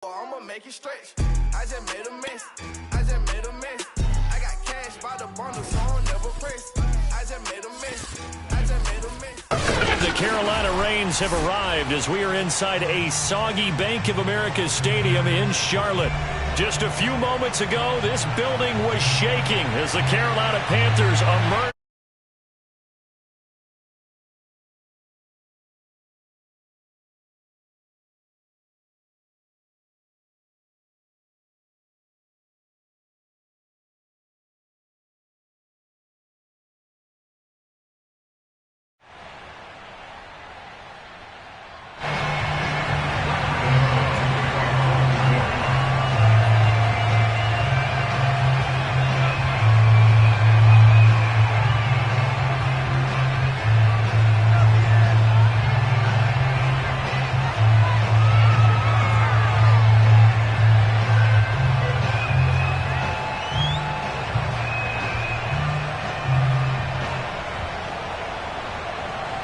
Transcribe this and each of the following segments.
I'ma make it stretch. I just made a mess. I just made a mess. I got cash by the bundle, so I'll never press. I just made a mess. I just made a mess. The Carolina Rains have arrived as we are inside a soggy Bank of America Stadium in Charlotte. Just a few moments ago, this building was shaking as the Carolina Panthers emerged.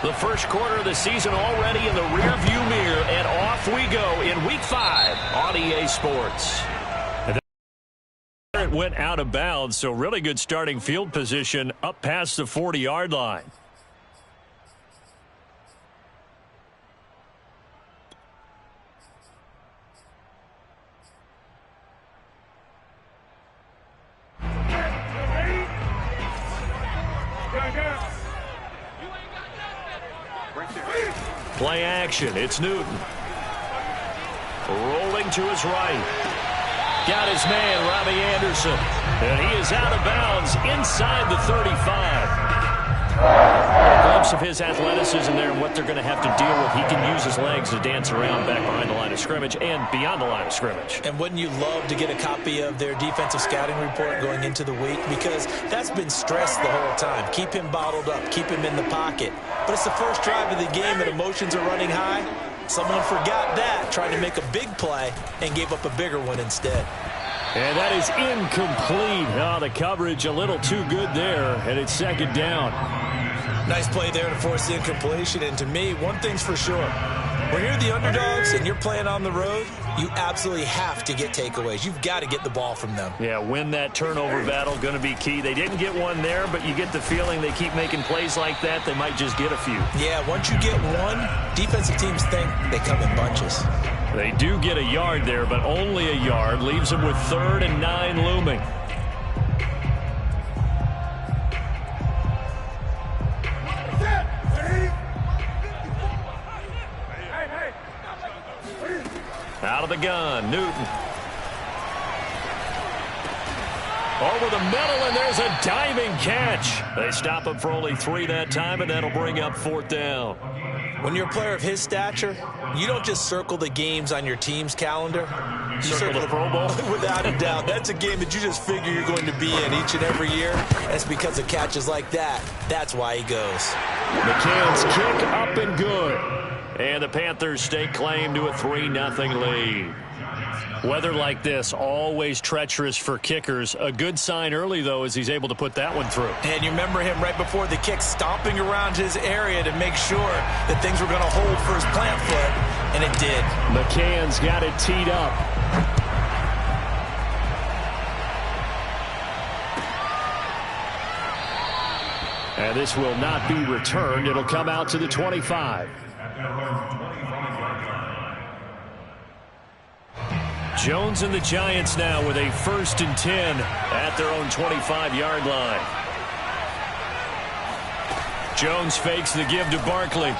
The first quarter of the season already in the rearview mirror, and off we go in Week 5 on EA Sports. It went out of bounds, so really good starting field position up past the 40-yard line. Play action. It's Newton. Rolling to his right. Got his man, Robbie Anderson. And he is out of bounds inside the 35. A glimpse of his athleticism there and what they're going to have to deal with. He can use his legs to dance around back behind the line of scrimmage and beyond the line of scrimmage. And wouldn't you love to get a copy of their defensive scouting report going into the week? Because that's been stressed the whole time. Keep him bottled up. Keep him in the pocket. But it's the first drive of the game and emotions are running high. Someone forgot that, tried to make a big play, and gave up a bigger one instead. And that is incomplete. Oh, the coverage a little too good there, and it's second down. Nice play there to force the incompletion. And to me, one thing's for sure. When you're the underdogs and you're playing on the road, you absolutely have to get takeaways. You've got to get the ball from them. Yeah, win that turnover battle, going to be key. They didn't get one there, but you get the feeling they keep making plays like that, they might just get a few. Yeah, once you get one, defensive teams think they come in bunches. They do get a yard there, but only a yard. Leaves them with 3rd and 9 looming. Out of the gun, Newton. Over the middle, and there's a diving catch. They stop him for only 3 that time, and that'll bring up 4th down. When you're a player of his stature, you don't just circle the games on your team's calendar. You circle the Pro Bowl? Without a doubt. That's a game that you just figure you're going to be in each and every year. That's because of catches like that. That's why he goes. McCann's kick up and good. And the Panthers stake claim to a 3-0 lead. Weather like this, always treacherous for kickers. A good sign early, though, as he's able to put that one through. And you remember him right before the kick stomping around his area to make sure that things were going to hold for his plant foot, and it did. McCann's got it teed up. And this will not be returned. It'll come out to the 25. Jones and the Giants now with a 1st and 10 at their own 25-yard line. Jones fakes the give to Barkley.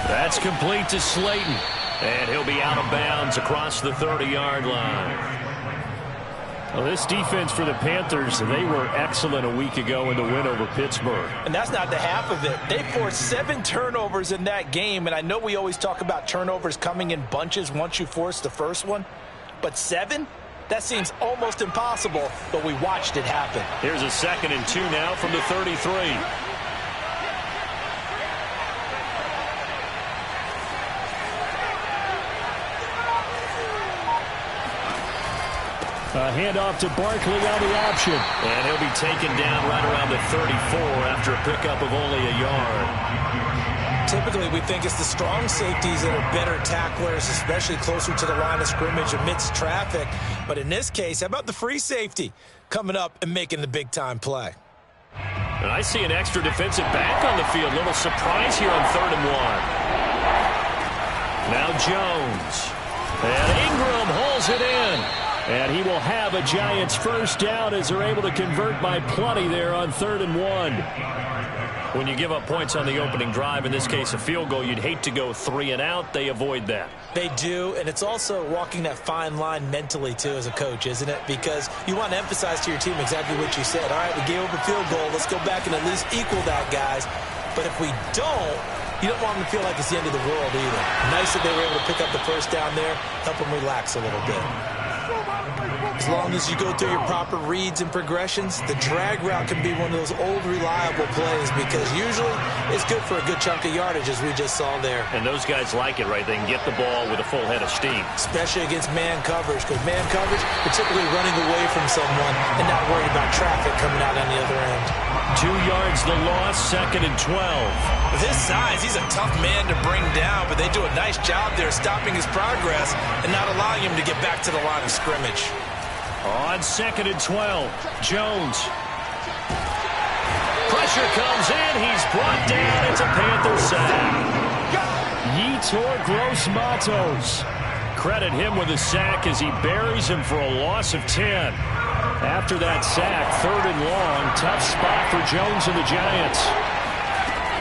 That's complete to Slayton. And he'll be out of bounds across the 30-yard line. Well, this defense for the Panthers, they were excellent a week ago in the win over Pittsburgh. And that's not the half of it. They forced 7 turnovers in that game, and I know we always talk about turnovers coming in bunches once you force the first one, but 7? That seems almost impossible, but we watched it happen. Here's a 2nd and 2 now from the 33. A handoff to Barkley on the option. And he'll be taken down right around the 34 after a pickup of only a yard. Typically, we think it's the strong safeties that are better tacklers, especially closer to the line of scrimmage amidst traffic. But in this case, how about the free safety coming up and making the big-time play? And I see an extra defensive back on the field. Little surprise here on 3rd and 1. Now Jones. And Ingram holds it in. And he will have a Giants first down as they're able to convert by plenty there on 3rd and 1. When you give up points on the opening drive, in this case a field goal, you'd hate to go 3 and out. They avoid that. They do, and it's also walking that fine line mentally, too, as a coach, isn't it? Because you want to emphasize to your team exactly what you said. All right, we gave up a field goal. Let's go back and at least equal that, guys. But if we don't, you don't want them to feel like it's the end of the world either. Nice that they were able to pick up the first down there, help them relax a little bit. As long as you go through your proper reads and progressions, the drag route can be one of those old reliable plays because usually it's good for a good chunk of yardage, as we just saw there. And those guys like it, right? They can get the ball with a full head of steam. Especially against man coverage, because man coverage, particularly running away from someone and not worried about traffic coming out on the other end. 2 yards the loss, 2nd and 12. With his size, he's a tough man to bring down, but they do a nice job there stopping his progress and not allowing him to get back to the line of scrimmage. On 2nd and 12, Jones. Pressure comes in. He's brought down. It's a Panther sack. Yetur Gross-Matos. Credit him with a sack as he buries him for a loss of 10. After that sack, 3rd and long. Tough spot for Jones and the Giants.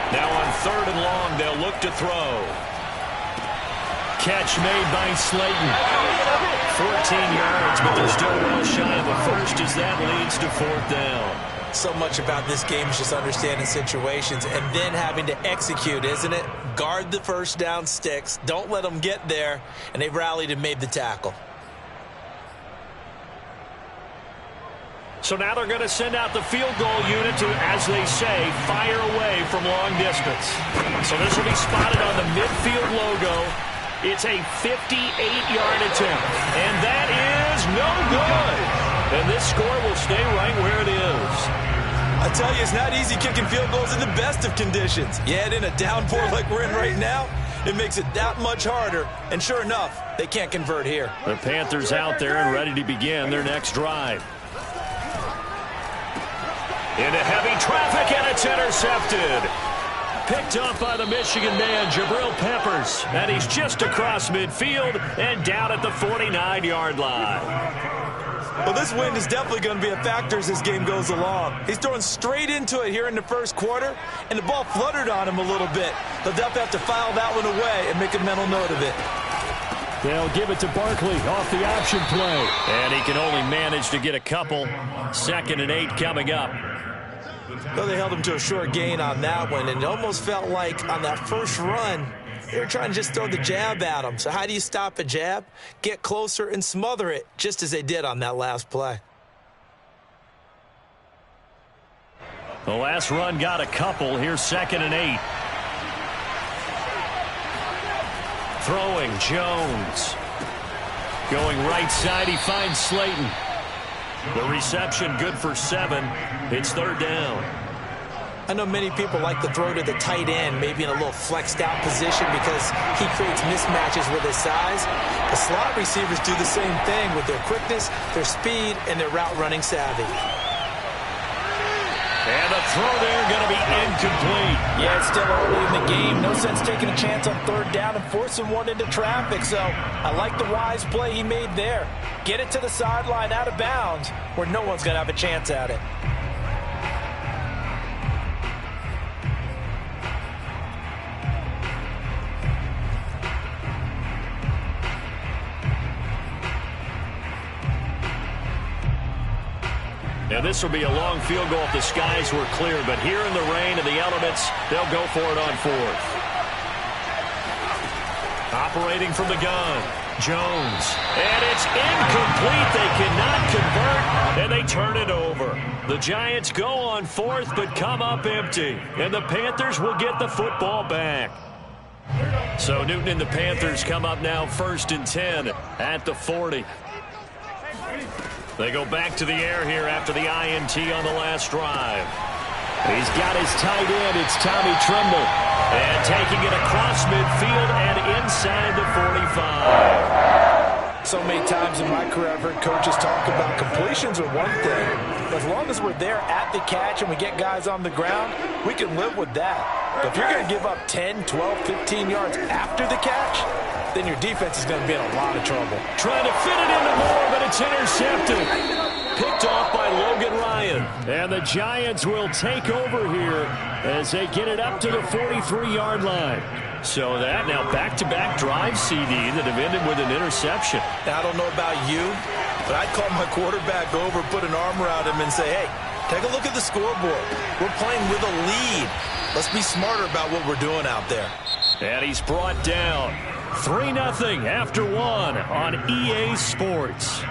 Now on 3rd and long, they'll look to throw. Catch made by Slayton. 14 yards, but they're still well shy of a first as that leads to 4th down. So much about this game is just understanding situations and then having to execute, isn't it? Guard the first down sticks. Don't let them get there. And they rallied and made the tackle. So now they're going to send out the field goal unit to, as they say, fire away from long distance. So this will be spotted on the midfield logo. It's a 58-yard attempt, and that is no good. And this score will stay right where it is. I tell you, it's not easy kicking field goals in the best of conditions. You add in a downpour like we're in right now, it makes it that much harder. And sure enough, they can't convert here. The Panthers out there and ready to begin their next drive. Into heavy traffic, and it's intercepted. Picked up by the Michigan man, Jabril Peppers. And he's just across midfield and down at the 49-yard line. Well, this wind is definitely going to be a factor as this game goes along. He's throwing straight into it here in the first quarter, and the ball fluttered on him a little bit. They'll definitely have to file that one away and make a mental note of it. They'll give it to Barkley off the option play. And he can only manage to get a couple. 2nd and 8 coming up. Well, they held him to a short gain on that one, and it almost felt like on that first run, they were trying to just throw the jab at him. So how do you stop a jab? Get closer and smother it, just as they did on that last play. The last run got a couple. Here's 2nd and 8. Throwing, Jones. Going right side, he finds Slayton. The reception good for 7. It's 3rd down. I know many people like to throw to the tight end, maybe in a little flexed out position because he creates mismatches with his size. The slot receivers do the same thing with their quickness, their speed, and their route running savvy. And the throw there going to be incomplete. Yeah, it's still early in the game. No sense taking a chance on 3rd down and forcing one into traffic. So I like the wise play he made there. Get it to the sideline out of bounds where no one's going to have a chance at it. And this will be a long field goal if the skies were clear. But here in the rain and the elements, they'll go for it on 4th. Operating from the gun, Jones. And it's incomplete. They cannot convert, and they turn it over. The Giants go on 4th, but come up empty. And the Panthers will get the football back. So Newton and the Panthers come up now 1st and 10 at the 40. They go back to the air here after the INT on the last drive. He's got his tight end. It's Tommy Tremble. And taking it across midfield and inside the 45. So many times in my career, I've heard coaches talk about completions are one thing. But as long as we're there at the catch and we get guys on the ground, we can live with that. But if you're going to give up 10, 12, 15 yards after the catch, then your defense is going to be in a lot of trouble. Trying to fit it into Moore, but it's intercepted. Picked off by Logan Ryan. And the Giants will take over here as they get it up to the 43-yard line. So that now back-to-back drive CD that have ended with an interception. Now, I don't know about you, but I'd call my quarterback over, put an arm around him, and say, hey, take a look at the scoreboard. We're playing with a lead. Let's be smarter about what we're doing out there. And he's brought down 3-0 after one on EA Sports.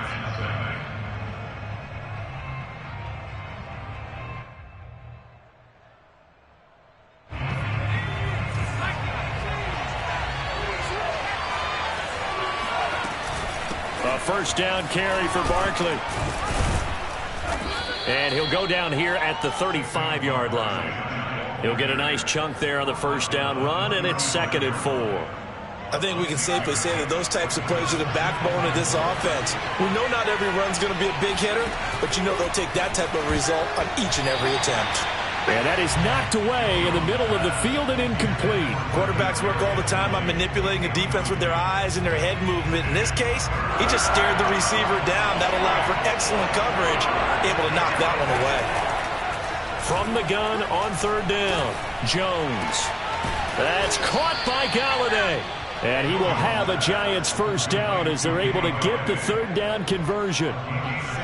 A first down carry for Barkley. And he'll go down here at the 35-yard line. He'll get a nice chunk there on the first down run, and it's 2nd and 4. I think we can safely say that those types of plays are the backbone of this offense. We know not every run's going to be a big hitter, but you know they'll take that type of result on each and every attempt. And that is knocked away in the middle of the field and incomplete. Quarterbacks work all the time on manipulating a defense with their eyes and their head movement. In this case, he just stared the receiver down. That allowed for excellent coverage, able to knock that one away. From the gun on 3rd down, Jones. That's caught by Galladay. And he will have a Giants first down as they're able to get the 3rd down conversion.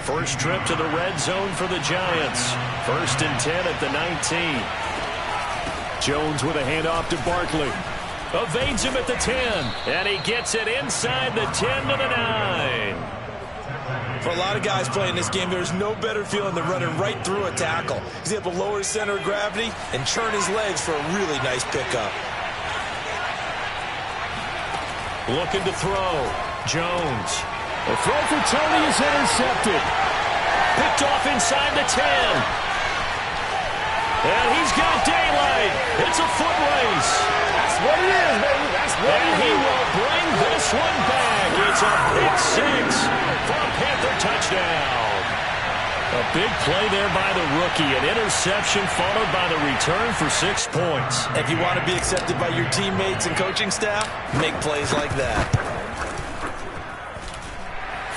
First trip to the red zone for the Giants. 1st and 10 at the 19. Jones with a handoff to Barkley. Evades him at the 10. And he gets it inside the 10 to the 9. For a lot of guys playing this game, there's no better feeling than running right through a tackle. He's able to lower his center of gravity and churn his legs for a really nice pickup. Looking to throw. Jones. The throw for Tony is intercepted. Picked off inside the 10. And he's got daylight. It's a foot race. That's what it is, baby. That's what it is. And he will bring this one back. It's a big 6 for a Panther touchdown. A big play there by the rookie. An interception followed by the return for 6 points. If you want to be accepted by your teammates and coaching staff, make plays like that.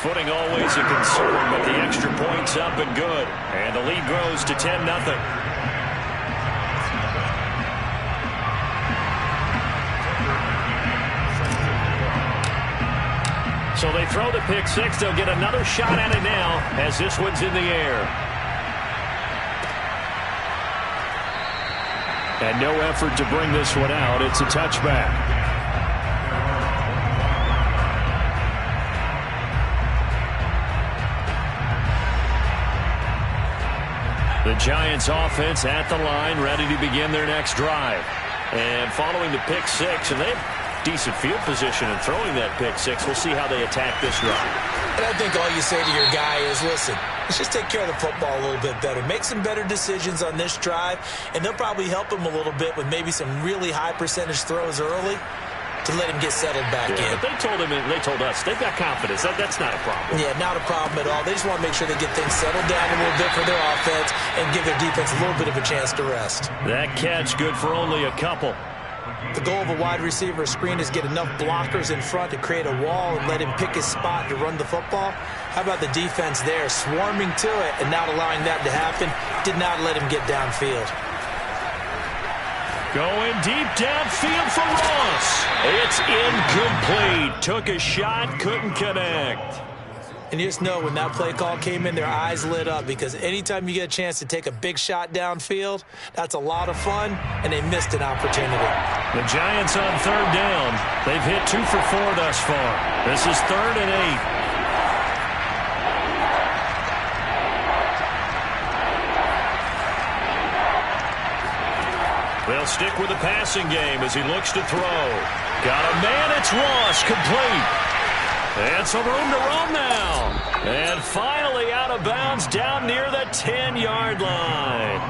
Footing always a concern, but the extra point's up and good. And the lead grows to 10-0. So they throw the pick 6. They'll get another shot at it now as this one's in the air. And no effort to bring this one out. It's a touchback. The Giants offense at the line, ready to begin their next drive. And following the pick 6, and they have decent field position in throwing that pick 6. We'll see how they attack this drive. And I think all you say to your guy is, listen, let's just take care of the football a little bit better. Make some better decisions on this drive, and they'll probably help him a little bit with maybe some really high percentage throws early to let him get settled back in. But they told him, and they told us, they've got confidence. That's not a problem. Yeah, not a problem at all. They just want to make sure they get things settled down a little bit for their offense and give their defense a little bit of a chance to rest. That catch good for only a couple. The goal of a wide receiver screen is get enough blockers in front to create a wall and let him pick his spot to run the football. How about the defense there, swarming to it and not allowing that to happen? Did not let him get downfield. Going deep downfield for Ross. It's incomplete. Took a shot, couldn't connect. And you just know when that play call came in, their eyes lit up because anytime you get a chance to take a big shot downfield, that's a lot of fun, and they missed an opportunity. The Giants on 3rd down. They've hit 2 for 4 thus far. This is 3rd and 8. They'll stick with the passing game as he looks to throw. Got a man, it's Ross, complete. And some room to roam now. And finally out of bounds down near the 10-yard line.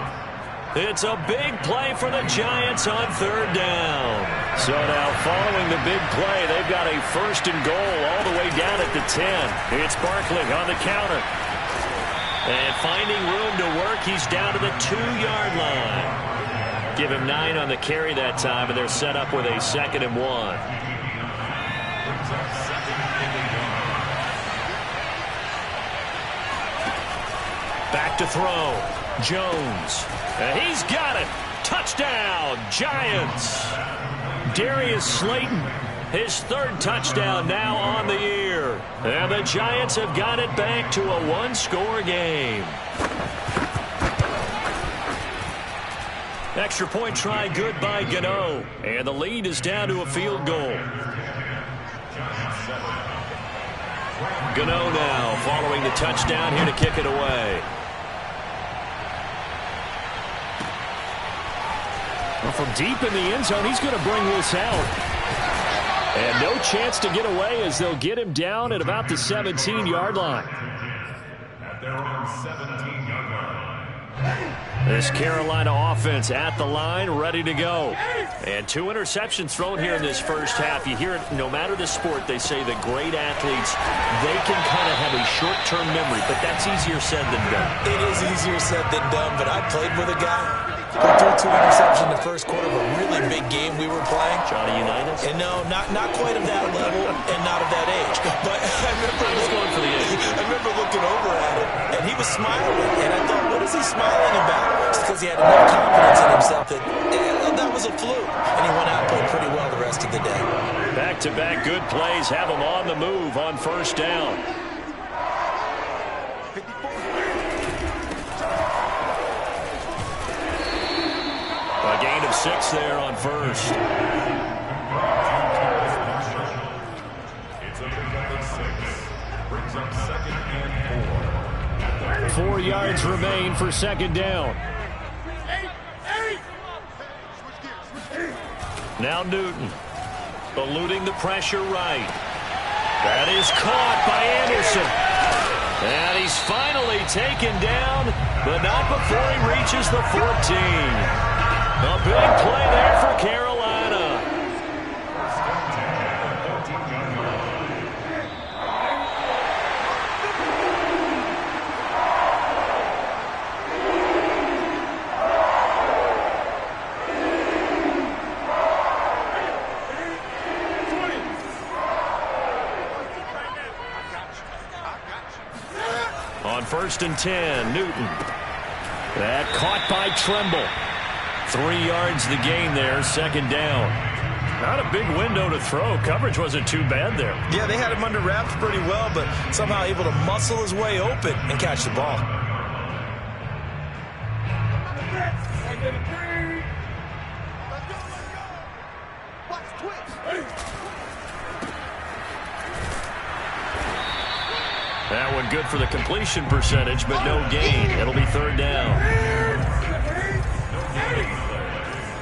It's a big play for the Giants on third down. So now following the big play, they've got a first and goal all the way down at the 10. It's Barkley on the counter. And finding room to work, he's down to the 2-yard line. Give him 9 on the carry that time, and they're set up with a 2nd and 1. Back to throw. Jones. And he's got it. Touchdown, Giants. Darius Slayton, his 3rd touchdown now on the year. And the Giants have got it back to a 1-score game. Extra point try good by Gano. And the lead is down to a field goal. Gano now following the touchdown here to kick it away. Well, from deep in the end zone, he's going to bring this out. And no chance to get away as they'll get him down at about the 17-yard line. At their own 17-yard line. This Carolina offense at the line, ready to go. And 2 interceptions thrown here in this first half. You hear it, no matter the sport, they say the great athletes, they can kind of have a short-term memory, but that's easier said than done. It is easier said than done, but I played with a guy who threw 2 interceptions in the first quarter of a really big game we were playing. Johnny Unitas? And no, not quite of that level and not of that age. But I remember looking over at him, and he was smiling. And I thought, what is he smiling about? It's because he had enough confidence in himself that that was a fluke. And he went out and played pretty well the rest of the day. Back-to-back good plays have him on the move on first down. A gain of 6 there on first. It's a pickup of 6. Brings up 2nd and 4. 4 yards remain for 2nd down. Now Newton, eluding the pressure right. That is caught by Anderson. And he's finally taken down, but not before he reaches the 14. A big play there for Carolina. On 1st and 10, Newton. That caught by Tremble. 3 yards the gain there, 2nd down. Not a big window to throw. Coverage wasn't too bad there. Yeah, they had him under wraps pretty well, but somehow able to muscle his way open and catch the ball. That one good for the completion percentage, but no gain. It'll be 3rd down.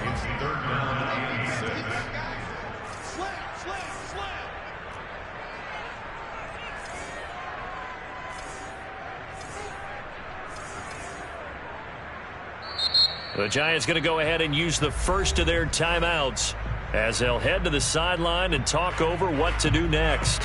It's 3rd down and 6. The Giants going to go ahead and use the first of their timeouts as they'll head to the sideline and talk over what to do next.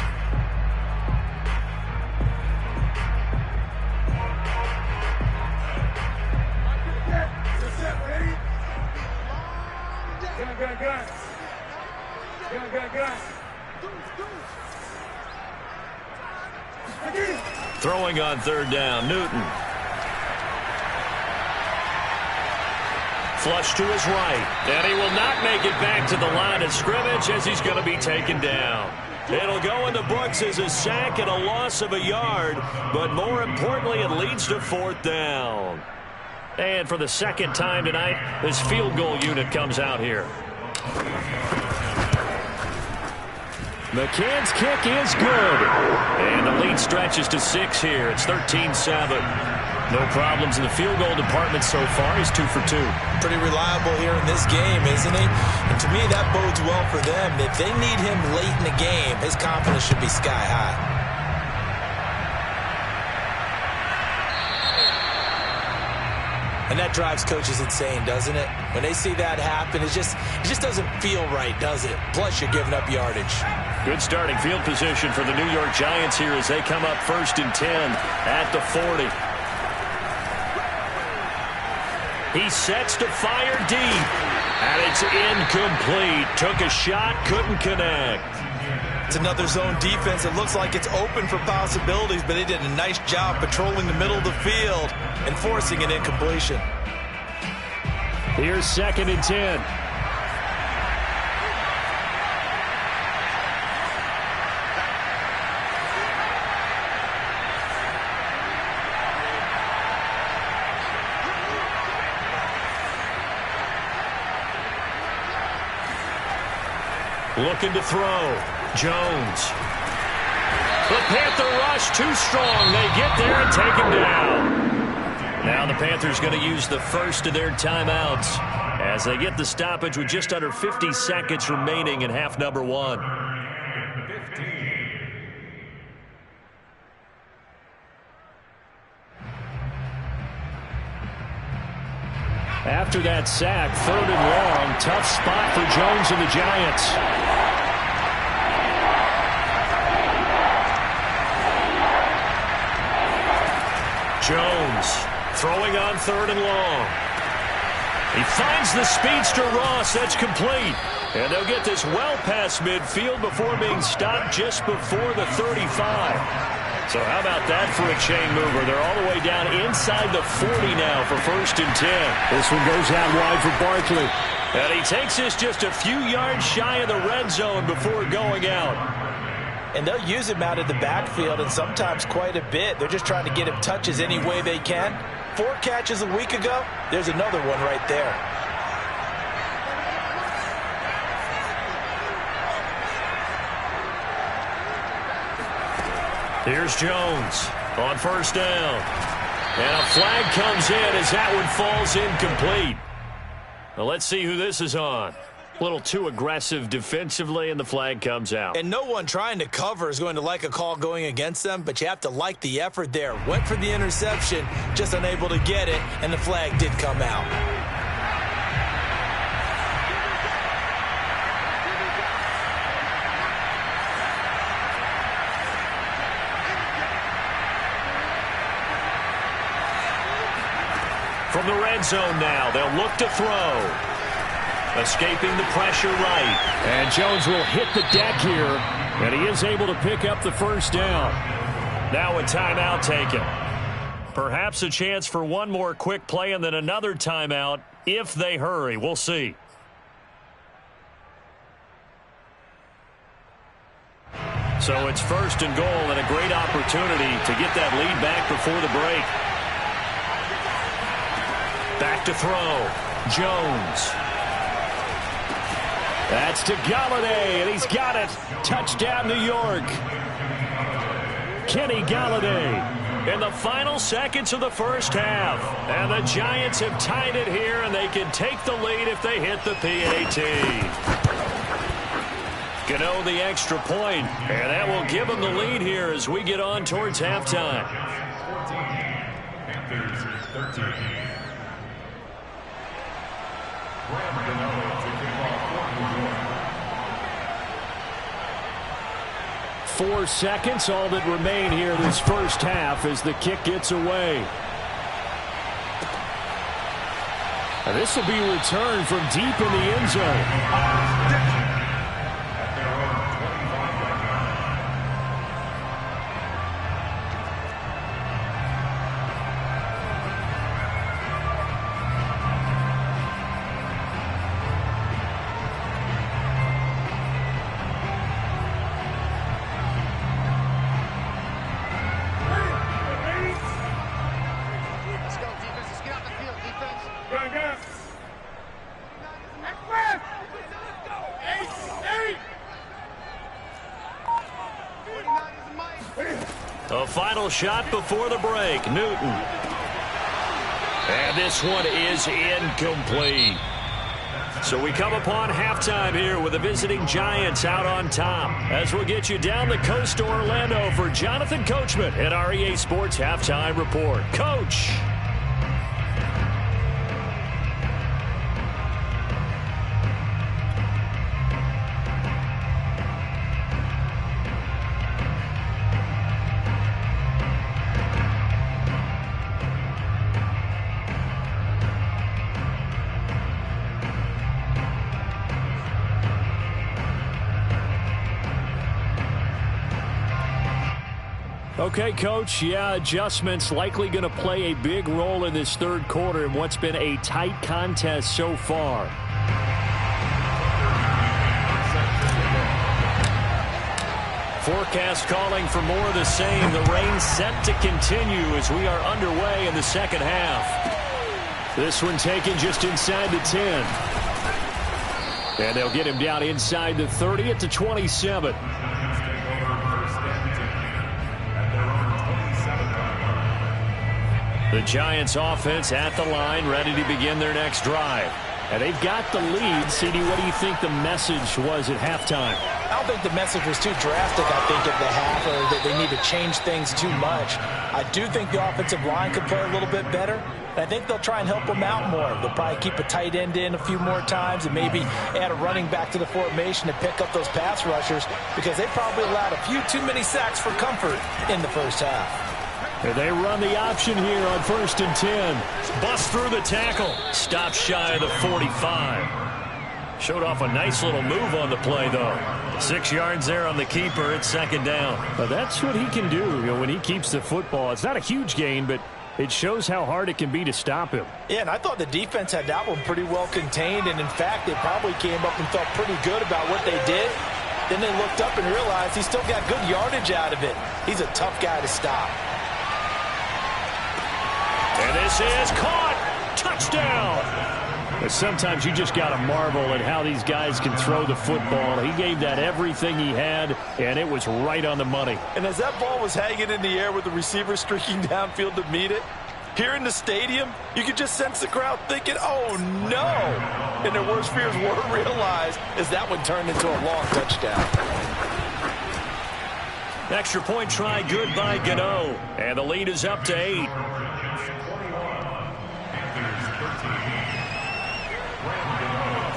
Throwing on 3rd down, Newton. Flush to his right, and he will not make it back to the line of scrimmage as he's going to be taken down. It'll go in the books as a sack and a loss of a yard, but more importantly, it leads to 4th down. And for the 2nd time tonight, this field goal unit comes out here. McCann's kick is good. And the lead stretches to 6 here. It's 13-7. No problems in the field goal department so far. He's 2 for 2. Pretty reliable here in this game, isn't he? And to me, that bodes well for them. If they need him late in the game, his confidence should be sky high. And that drives coaches insane, doesn't it? When they see that happen, it just doesn't feel right, does it? Plus, you're giving up yardage. Good starting field position for the New York Giants here as they come up 1st and 10 at the 40. He sets to fire deep, and it's incomplete. Took a shot, couldn't connect. It's another zone defense. It looks like it's open for possibilities, but they did a nice job patrolling the middle of the field and forcing an incompletion. Here's 2nd and 10. Looking to throw. Jones. The Panther rush too strong. They get there and take him down. Now the Panthers going to use the first of their timeouts as they get the stoppage with just under 50 seconds remaining in half number 1. 15. After that sack, 3rd and long, tough spot for Jones and the Giants. Jones throwing on 3rd and long. He finds the speedster Ross. That's complete. And they'll get this well past midfield before being stopped just before the 35. So how about that for a chain mover? They're all the way down inside the 40 now for 1st and 10. This one goes out wide for Barkley. And he takes this just a few yards shy of the red zone before going out. And they'll use him out of the backfield, and sometimes quite a bit. They're just trying to get him touches any way they can. 4 catches a week ago, there's another one right there. Here's Jones on 1st down. And a flag comes in as that one falls incomplete. Well, let's see who this is on. A little too aggressive defensively, and the flag comes out. And no one trying to cover is going to like a call going against them, but you have to like the effort there. Went for the interception, just unable to get it, and the flag did come out. From the red zone now, they'll look to throw. Escaping the pressure right. And Jones will hit the deck here. And he is able to pick up the 1st down. Now a timeout taken. Perhaps a chance for one more quick play and then another timeout if they hurry. We'll see. So it's 1st and goal and a great opportunity to get that lead back before the break. Back to throw. Jones. That's to Galladay, and he's got it. Touchdown, New York. Kenny Galladay in the final seconds of the 1st half. And the Giants have tied it here, and they can take the lead if they hit the PAT. Gano the extra point, and that will give them the lead here as we get on towards halftime. 14. Panthers 13. Graham Gano to kick off for New York. 4 seconds, all that remain here this 1st half as the kick gets away. And this will be returned from deep in the end zone. A final shot before the break. Newton. And this one is incomplete. So we come upon halftime here with the visiting Giants out on top. As we'll get you down the coast to Orlando for Jonathan Coachman at our EA Sports Halftime Report. Coach. Okay, Coach, yeah, adjustments likely going to play a big role in this third quarter in what's been a tight contest so far. Forecast calling for more of the same. The rain set to continue as we are underway in the second half. This one taken just inside the 10. And they'll get him down inside the 30 at the 27. The Giants offense at the line, ready to begin their next drive. And they've got the lead. CD, what do you think the message was at halftime? I don't think the message was too drastic, I think, at the half, or that they need to change things too much. I do think the offensive line could play a little bit better. And I think they'll try and help them out more. They'll probably keep a tight end in a few more times and maybe add a running back to the formation to pick up those pass rushers, because they probably allowed a few too many sacks for comfort in the first half. And they run the option here on 1st and 10. Bust through the tackle. Stop shy of the 45. Showed off a nice little move on the play, though. 6 yards there on the keeper. It's second down. But that's what he can do, when he keeps the football. It's not a huge gain, but it shows how hard it can be to stop him. Yeah, and I thought the defense had that one pretty well contained. And, in fact, they probably came up and felt pretty good about what they did. Then they looked up and realized he still got good yardage out of it. He's a tough guy to stop. And this is caught. Touchdown. But sometimes you just got to marvel at how these guys can throw the football. He gave that everything he had, and it was right on the money. And as that ball was hanging in the air with the receiver streaking downfield to meet it, here in the stadium, you could just sense the crowd thinking, oh, no. And their worst fears were realized as that one turned into a long touchdown. Extra point try good by Gano. And the lead is up to 8.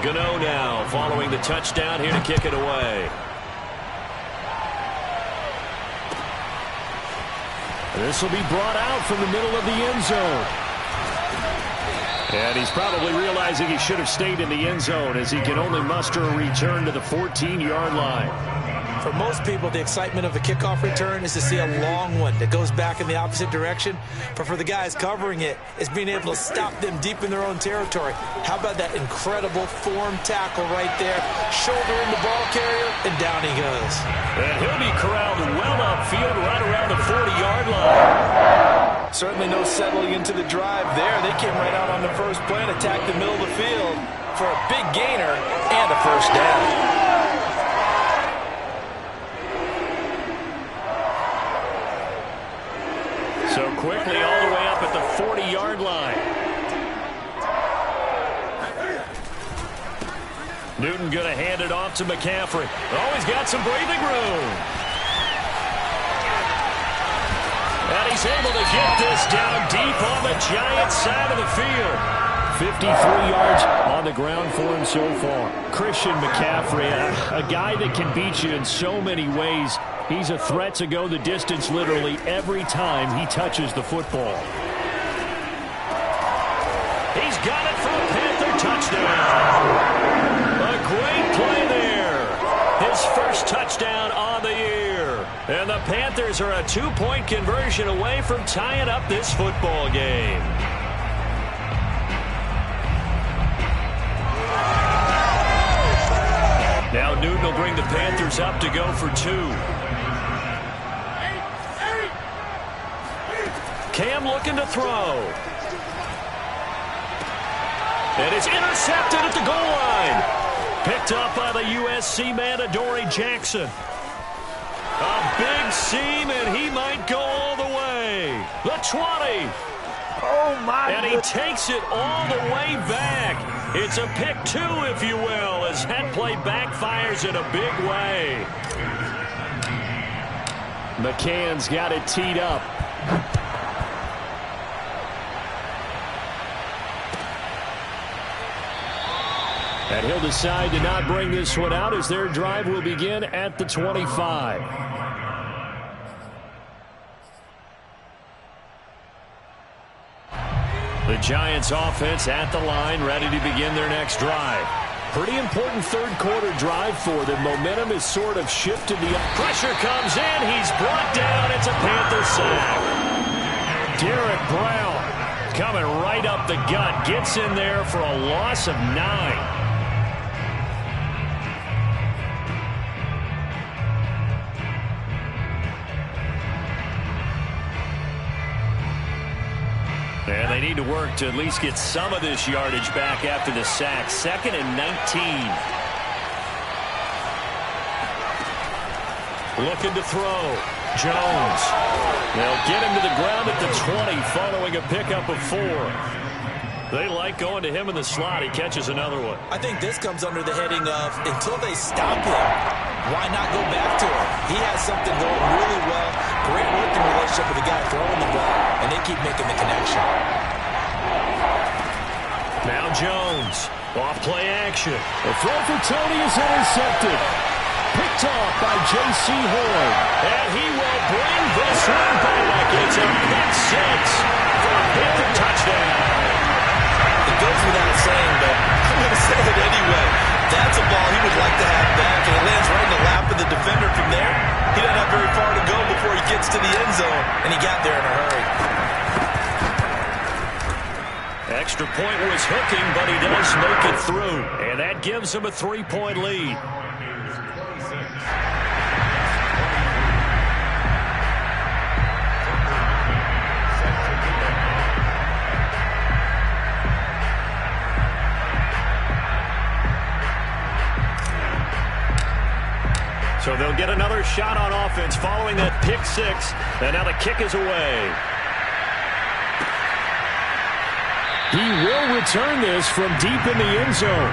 Gano now following the touchdown here to kick it away. This will be brought out from the middle of the end zone. And he's probably realizing he should have stayed in the end zone as he can only muster a return to the 14-yard line. For most people, the excitement of a kickoff return is to see a long one that goes back in the opposite direction. But for the guys covering it, it's being able to stop them deep in their own territory. How about that incredible form tackle right there? Shoulder in the ball carrier, and down he goes. And he'll be corralled well upfield right around the 40-yard line. Certainly no settling into the drive there. They came right out on the first play and attacked the middle of the field for a big gainer and a first down. So quickly all the way up at the 40-yard line. Newton going to hand it off to McCaffrey. Oh, he's got some breathing room. And he's able to get this down deep on the Giants side of the field. 53 yards on the ground for him so far. Christian McCaffrey, a guy that can beat you in so many ways. He's a threat to go the distance literally every time he touches the football. He's got it for a Panther touchdown. A great play there. His first touchdown on the year. And the Panthers are a 2-point conversion away from tying up this football game. Now Newton will bring the Panthers up to go for 2. Cam looking to throw. And it's intercepted at the goal line. Picked up by the USC man, Adoree Jackson. A big seam, and he might go all the way. The 20. Oh, my. And he takes it all the way back. It's a pick 2, if you will, as that play backfires in a big way. McCann's got it teed up. And he'll decide to not bring this one out as their drive will begin at the 25. The Giants offense at the line, ready to begin their next drive. Pretty important third quarter drive for them. Momentum is sort of shifted. The pressure comes in. He's brought down. It's a Panther sack. Derek Brown coming right up the gut. Gets in there for a loss of 9. And they need to work to at least get some of this yardage back after the sack. 2nd and 19. Looking to throw. Jones. They'll get him to the ground at the 20 following a pickup of 4. They like going to him in the slot. He catches another one. I think this comes under the heading of until they stop him, why not go back to him? He has something going really well. Great working relationship with the guy throwing the ball, and they keep making the connection. Now Jones. Off play action. The throw for Tony is intercepted. Picked off by J.C. Horn. And he will bring this one back. It's a pick 6 for a Panther touchdown. It goes without saying, but I'm going to say it anyway. That's a ball he would like to have back, and it lands right in the lap of the defender from there. He doesn't have very far to go before he gets to the end zone, and he got there in a hurry. Extra point was hooking, but he does make it through. And that gives him a 3-point lead. So they'll get another shot on offense following that pick 6. And now the kick is away. He will return this from deep in the end zone.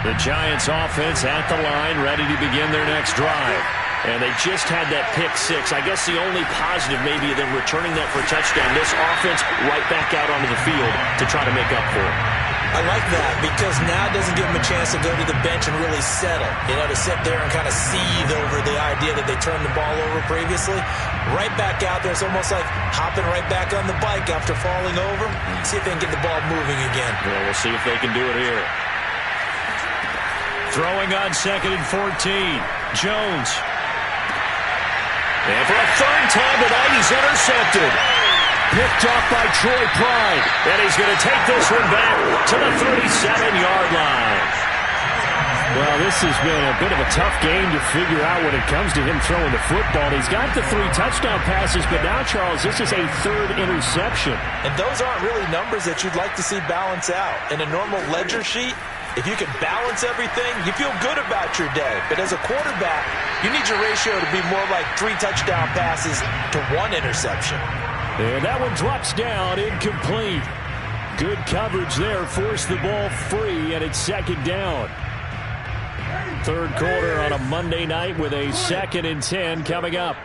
The Giants offense at the line, ready to begin their next drive. And they just had that pick 6. I guess the only positive maybe of them returning that for a touchdown. This offense right back out onto the field to try to make up for it. I like that because now it doesn't give him a chance to go to the bench and really settle. You know, to sit there and kind of seethe over the idea that they turned the ball over previously. Right back out there. It's almost like hopping right back on the bike after falling over. See if they can get the ball moving again. Well, we'll see if they can do it here. Throwing on 2nd and 14. Jones. And for a 3rd time tonight, he's intercepted. Picked off by Troy Pride. And he's going to take this one back to the 37-yard line. Well, this has been a bit of a tough game to figure out when it comes to him throwing the football. He's got the 3 touchdown passes, but now, Charles, this is a 3rd interception. And those aren't really numbers that you'd like to see balance out. In a normal ledger sheet, if you can balance everything, you feel good about your day. But as a quarterback, you need your ratio to be more like 3 touchdown passes to 1 interception. And that one drops down, incomplete. Good coverage there, forced the ball free, and it's 2nd down. 3rd quarter on a Monday night with a 2nd and 10 coming up.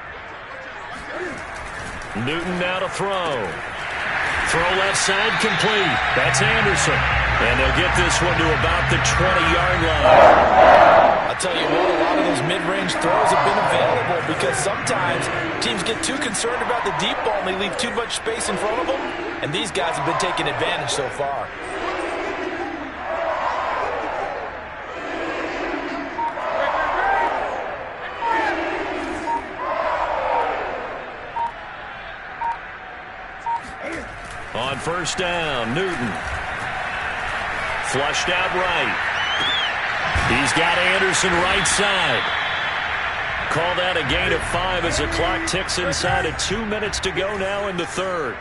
Newton now to throw. Throw left side complete. That's Anderson. And they'll get this one to about the 20-yard line. I'll tell you what, a lot of those mid-range throws have been available because sometimes teams get too concerned about the deep ball and they leave too much space in front of them. And these guys have been taking advantage so far. On 1st down, Newton. Flushed out right. He's got Anderson right side. Call that a gain of 5 as the clock ticks inside of 2 minutes to go now in the 3rd.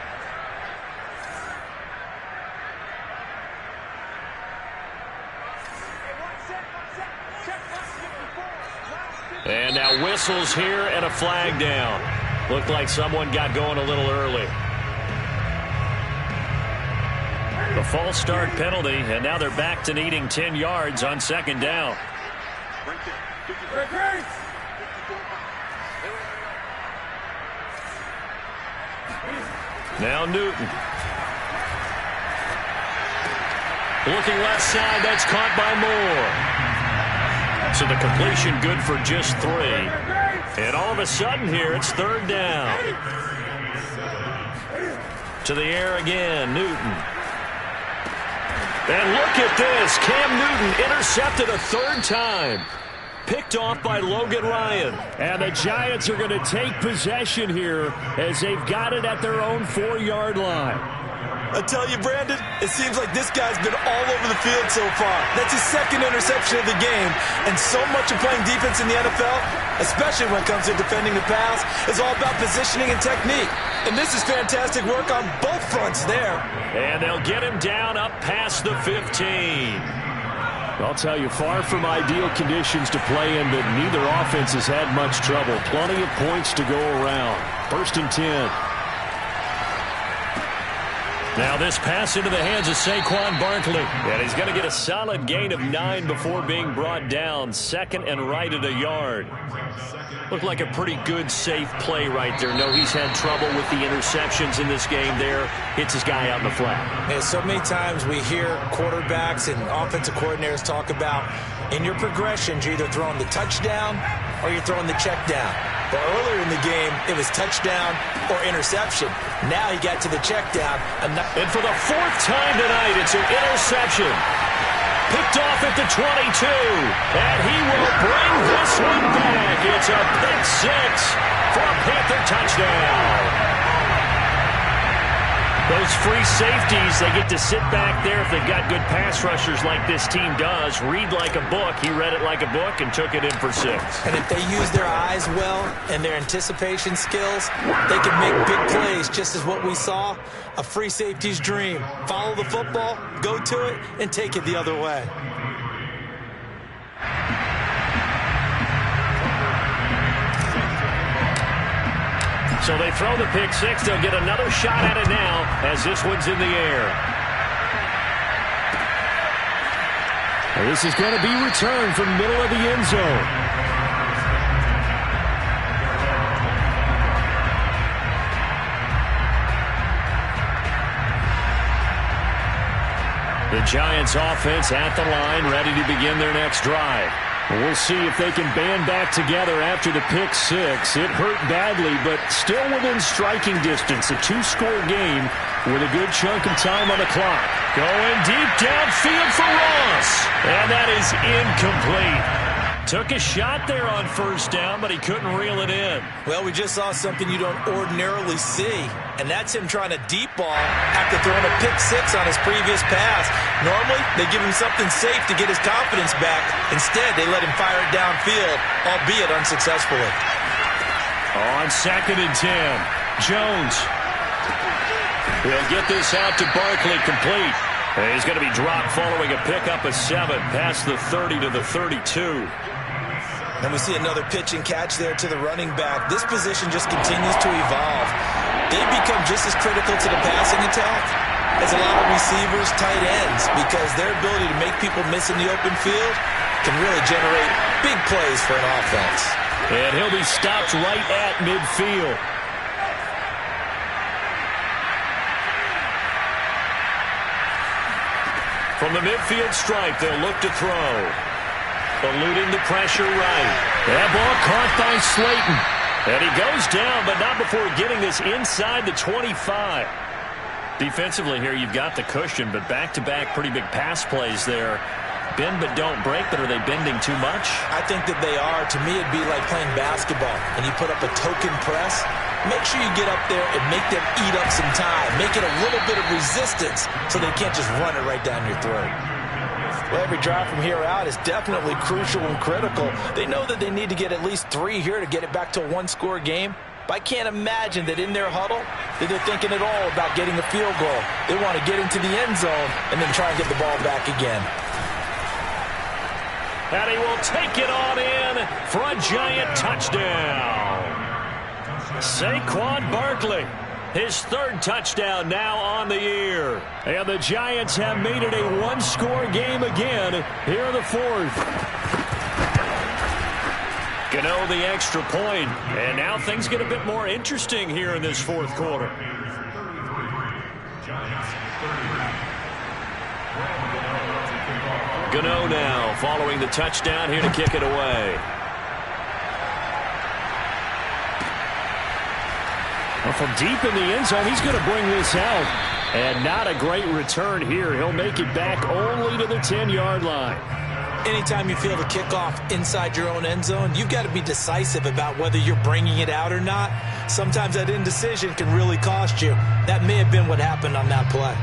And now whistles here and a flag down. Looked like someone got going a little early. The false start penalty, and now they're back to needing 10 yards on 2nd down. Now Newton. Looking left side, that's caught by Moore. So the completion good for just 3. And all of a sudden here, it's 3rd down. To the air again, Newton. And look at this. Cam Newton intercepted a 3rd time. picked off by Logan Ryan. And the Giants are going to take possession here as they've got it at their own 4-yard line. I tell you, Brandon, it seems like this guy's been all over the field so far. That's his second interception of the game. And so much of playing defense in the NFL, especially when it comes to defending the pass, is all about positioning and technique. And this is fantastic work on both fronts there. And they'll get him down up past the 15. I'll tell you, far from ideal conditions to play in, but neither offense has had much trouble. Plenty of points to go around. 1st and 10. Now this pass into the hands of Saquon Barkley. And he's going to get a solid gain of 9 before being brought down. 2nd and right at a yard. Looked like a pretty good, safe play right there. No, he's had trouble with the interceptions in this game there. Hits his guy out in the flat. Yeah, so many times we hear quarterbacks and offensive coordinators talk about in your progressions, you're either throwing the touchdown or you're throwing the check down. But earlier in the game, it was touchdown or interception. Now he got to the check down. And for the 4th time tonight, it's an interception. Picked off at the 22. And he will bring this one back. It's a pick 6 for a Panther touchdown. Those free safeties, they get to sit back there if they've got good pass rushers like this team does. Read like a book. He read it like a book and took it in for 6. And if they use their eyes well and their anticipation skills, they can make big plays, just as what we saw. A free safety's dream. Follow the football, go to it, and take it the other way. So they throw the pick 6. They'll get another shot at it now as this one's in the air. Well, this is going to be returned from the middle of the end zone. The Giants offense at the line, ready to begin their next drive. We'll see if they can band back together after the pick 6. It hurt badly, but still within striking distance. A 2-score game with a good chunk of time on the clock. Going deep downfield for Ross. And that is incomplete. Took a shot there on 1st down, but he couldn't reel it in. Well, we just saw something you don't ordinarily see, and that's him trying to deep ball after throwing a pick 6 on his previous pass. Normally, they give him something safe to get his confidence back. Instead, they let him fire it downfield, albeit unsuccessfully. On 2nd and 10, Jones. He'll get this out to Barkley, complete. And he's going to be dropped following a pickup of 7 past the 30 to the 32. And we see another pitch and catch there to the running back. This position just continues to evolve. They become just as critical to the passing attack as a lot of receivers, tight ends, because their ability to make people miss in the open field can really generate big plays for an offense. And he'll be stopped right at midfield. From the midfield stripe, they'll look to throw. Eluding the pressure right. That ball caught by Slayton. And he goes down, but not before getting this inside the 25. Defensively here, you've got the cushion, but back-to-back pretty big pass plays there. Bend but don't break, but are they bending too much? I think that they are. To me, it'd be like playing basketball, and you put up a token press. Make sure you get up there and make them eat up some time. Make it a little bit of resistance so they can't just run it right down your throat. Well, every drive from here out is definitely crucial and critical. They know that they need to get at least 3 here to get it back to a 1-score game. But I can't imagine that in their huddle that they're thinking at all about getting a field goal. They want to get into the end zone and then try and get the ball back again. And he will take it on in for a Giant touchdown. Saquon Barkley, his 3rd touchdown now on the year. And the Giants have made it a 1-score game again here in the 4th. Gano the extra point, and now things get a bit more interesting here in this 4th quarter. Gano now following the touchdown here to kick it away. Well, from deep in the end zone, he's going to bring this out. And not a great return here. He'll make it back only to the 10-yard line. Anytime you feel the kickoff inside your own end zone, you've got to be decisive about whether you're bringing it out or not. Sometimes that indecision can really cost you. That may have been what happened on that play.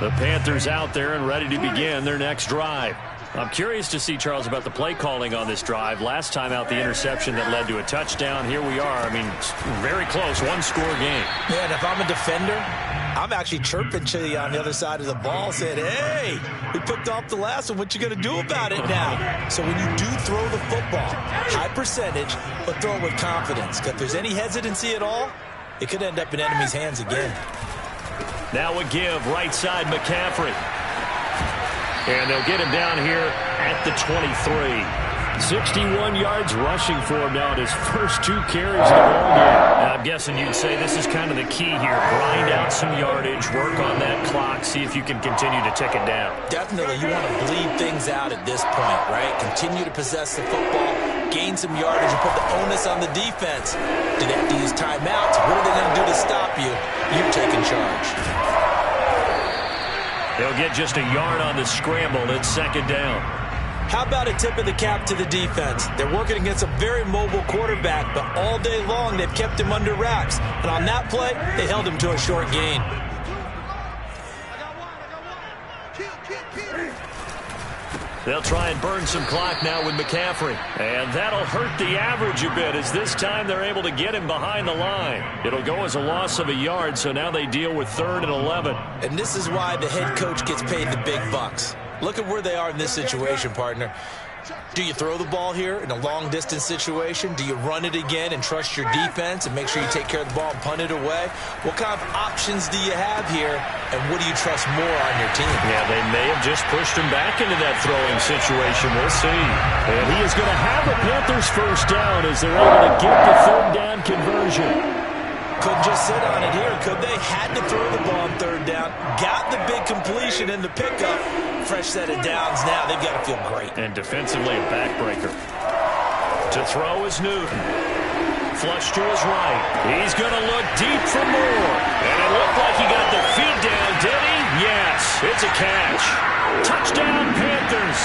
The Panthers out there and ready to begin their next drive. I'm curious to see, Charles, about the play calling on this drive. Last time out, the interception that led to a touchdown. Here we are. I mean, very close, one-score game. Yeah, and if I'm a defender, I'm actually chirping to you on the other side of the ball, saying, hey, we picked off the last one. What you going to do about it now? So when you do throw the football, high percentage, but throw it with confidence. Because if there's any hesitancy at all, it could end up in enemy's hands again. Now a give, right side McCaffrey. And they'll get him down here at the 23. 61 yards rushing for him now at his first 2 carries of the ball game. I'm guessing you'd say this is kind of the key here. Grind out some yardage, work on that clock, see if you can continue to tick it down. Definitely, you want to bleed things out at this point, right? Continue to possess the football, gain some yardage, and put the onus on the defense. Do they have to use timeouts? What are they going to do to stop you? You're taking charge. They'll get just a yard on the scramble. It's second down. How about a tip of the cap to the defense? They're working against a very mobile quarterback, but all day long they've kept him under wraps. And on that play, they held him to a short gain. They'll try and burn some clock now with McCaffrey. And that'll hurt the average a bit as this time they're able to get him behind the line. It'll go as a loss of a yard, so now they deal with 3rd and 11. And this is why the head coach gets paid the big bucks. Look at where they are in this situation, partner. Do you throw the ball here in a long-distance situation? Do you run it again and trust your defense and make sure you take care of the ball and punt it away? What kind of options do you have here, and what do you trust more on your team? Yeah, they may have just pushed him back into that throwing situation. We'll see. And he is going to have a Panthers first down as they're able to get the 3rd down conversion. Couldn't just sit on it here, could they? Had to throw the ball on 3rd down. Got the big completion in the pickup. Fresh set of downs now. They've got to feel great. And defensively a backbreaker. To throw is Newton. Flush to his right. He's going to look deep for more. And it looked like he got the feed down, did he? Yes, it's a catch. Touchdown Panthers.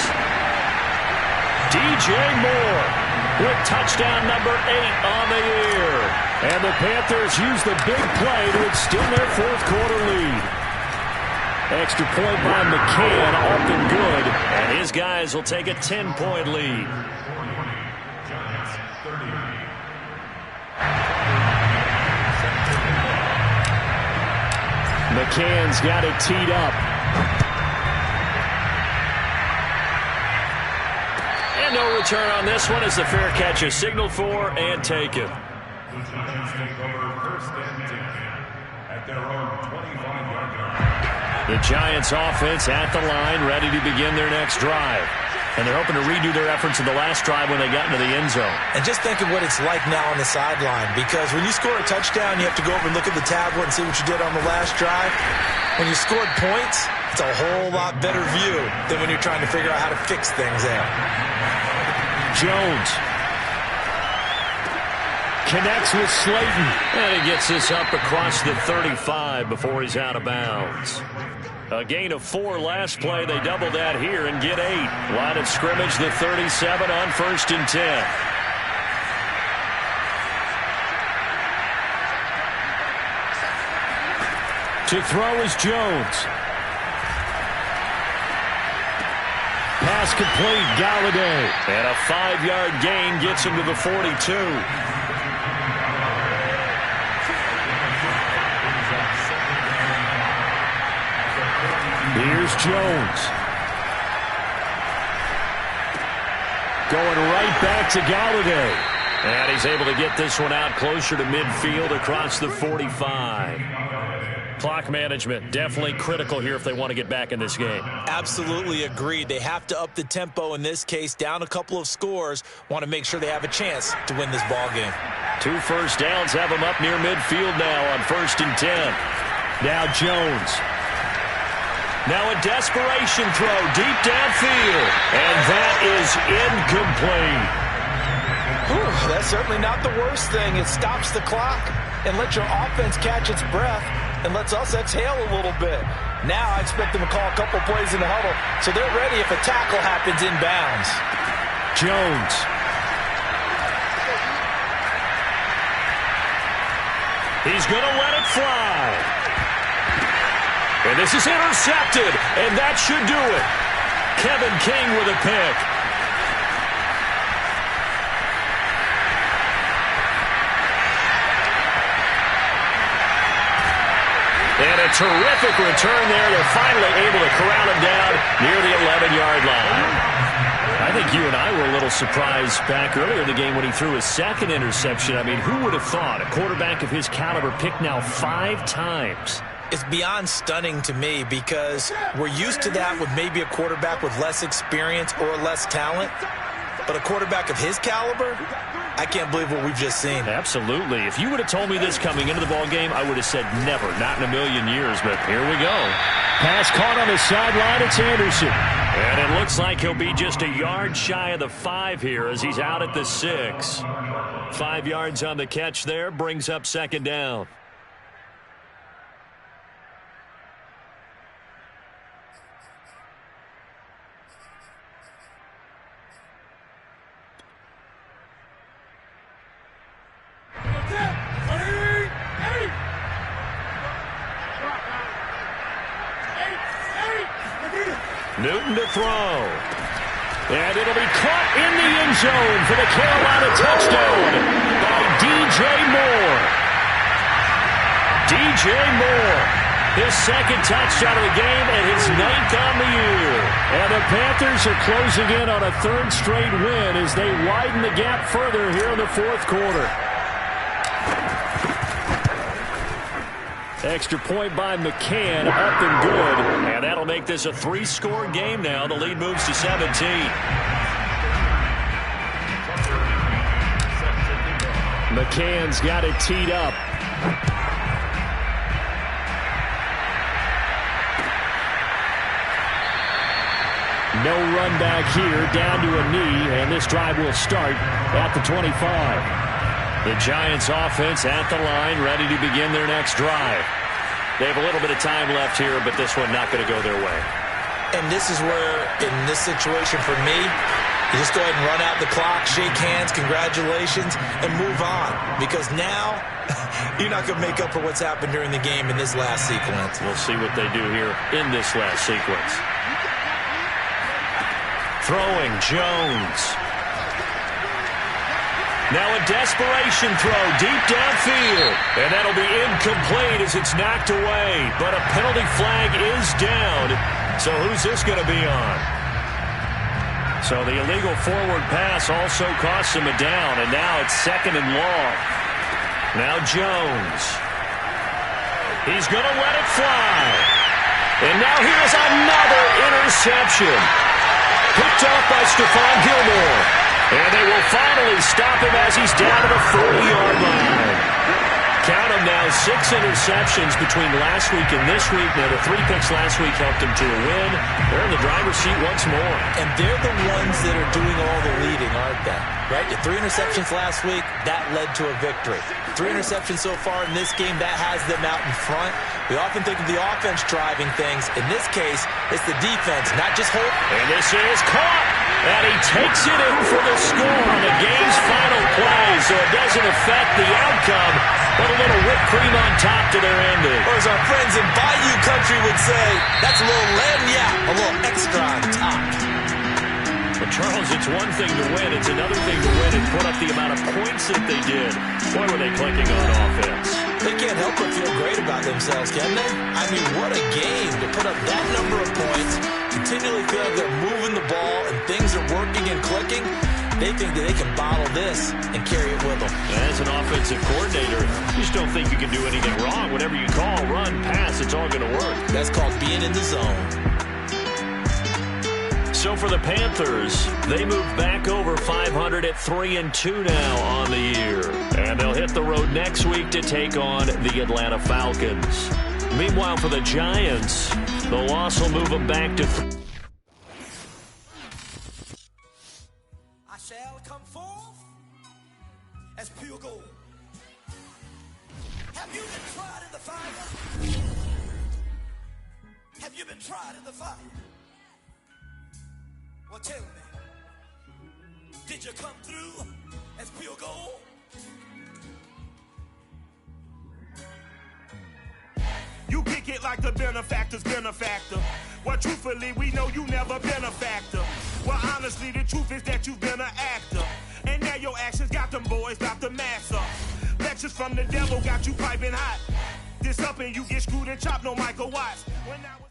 DJ Moore with touchdown number 8 on the year. And the Panthers use the big play to extend their 4th quarter lead. Extra point by McCann, up and good. And his guys will take a 10-point lead. McCann's got it teed up. And no return on this one as the fair catch is signaled for and taken. The Giants take over 1st and 10 at their own 25-yard line. The Giants offense at the line, ready to begin their next drive. And they're hoping to redo their efforts in the last drive when they got into the end zone. And just think of what it's like now on the sideline, because when you score a touchdown, you have to go over and look at the tablet and see what you did on the last drive. When you scored points, it's a whole lot better view than when you're trying to figure out how to fix things there. Jones connects with Slayton. And he gets this up across the 35 before he's out of bounds. A gain of 4 last play. They double that here and get 8. Line of scrimmage, the 37 on 1st and 10. To throw is Jones. Pass complete, Galladay. And a 5-yard gain gets him to the 42. Here's Jones. Going right back to Galladay. And he's able to get this one out closer to midfield across the 45. Clock management, definitely critical here if they want to get back in this game. Absolutely agreed. They have to up the tempo in this case, down a couple of scores. Want to make sure they have a chance to win this ball game. 2 first downs have them up near midfield now on 1st and 10. Now Jones. Now a desperation throw deep downfield. And that is incomplete. Whew, that's certainly not the worst thing. It stops the clock and lets your offense catch its breath and lets us exhale a little bit. Now I expect them to call a couple plays in the huddle, so they're ready if a tackle happens inbounds. Jones. He's going to let it fly. And this is intercepted, and that should do it. Kevin King with a pick. And a terrific return there. They're finally able to corral him down near the 11-yard line. I think you and I were a little surprised back earlier in the game when he threw his second interception. I mean, who would have thought a quarterback of his caliber picked now 5 times? It's beyond stunning to me because we're used to that with maybe a quarterback with less experience or less talent. But a quarterback of his caliber, I can't believe what we've just seen. Absolutely. If you would have told me this coming into the ball game, I would have said never, not in a million years. But here we go. Pass caught on the sideline. It's Anderson. And it looks like he'll be just a yard shy of the 5 here as he's out at the 6. 5 yards on the catch there, brings up second down. Newton to throw. And it'll be caught in the end zone for the Carolina touchdown by DJ Moore. DJ Moore, his second touchdown of the game and his 9th on the year. And the Panthers are closing in on a 3rd straight win as they widen the gap further here in the 4th quarter. Extra point by McCann, up and good. And that'll make this a 3-score game now. The lead moves to 17. McCann's got it teed up. No run back here, down to a knee, and this drive will start at the 25. The Giants offense at the line, ready to begin their next drive. They have a little bit of time left here, but this one not going to go their way. And this is where, in this situation for me, you just go ahead and run out the clock, shake hands, congratulations, and move on. Because now, you're not going to make up for what's happened during the game in this last sequence. We'll see what they do here in this last sequence. Throwing, Jones. Now a desperation throw deep downfield. And that'll be incomplete as it's knocked away. But a penalty flag is down. So who's this going to be on? So the illegal forward pass also costs him a down. And now it's 2nd and long. Now Jones. He's going to let it fly. And now here's another interception. Picked off by Stephon Gilmore. And they will finally stop him as he's down to the 40-yard line. Count them now, 6 interceptions between last week and this week. Now, the 3 picks last week helped them to a win. They're in the driver's seat once more. And they're the ones that are doing all the leading, aren't they? Right? The 3 interceptions last week, that led to a victory. 3 interceptions so far in this game, that has them out in front. We often think of the offense driving things. In this case, it's the defense, not just hope. And this is caught. And he takes it in for the score on the game's final play, so it doesn't affect the outcome, but a little whipped cream on top to their ending. Or as our friends in Bayou Country would say, that's a little lagniappe, a little extra on top. But Charles, it's one thing to win. It's another thing to win and put up the amount of points that they did. Boy, were they clicking on offense. They can't help but feel great about themselves, can they? I mean, what a game to put up that number of points, continually feel like they're moving the ball and things are working and clicking. They think that they can bottle this and carry it with them. As an offensive coordinator, you just don't think you can do anything wrong. Whatever you call, run, pass, it's all going to work. That's called being in the zone. So for the Panthers, they move back over 500 at 3-2 now on the year. And they'll hit the road next week to take on the Atlanta Falcons. Meanwhile, for the Giants, the loss will move them back to... I shall come forth as pure gold. Have you been tried in the fire? You've been tried in the fire. Well, tell me, did you come through as pure gold? You kick it like the benefactor's benefactor. Well, truthfully, we know you never been a factor. Well, honestly, the truth is that you've been an actor. And now your actions got them boys, got the mass up. Lectures from the devil got you piping hot. This up and you get screwed and chopped, no Michael Watts. When I was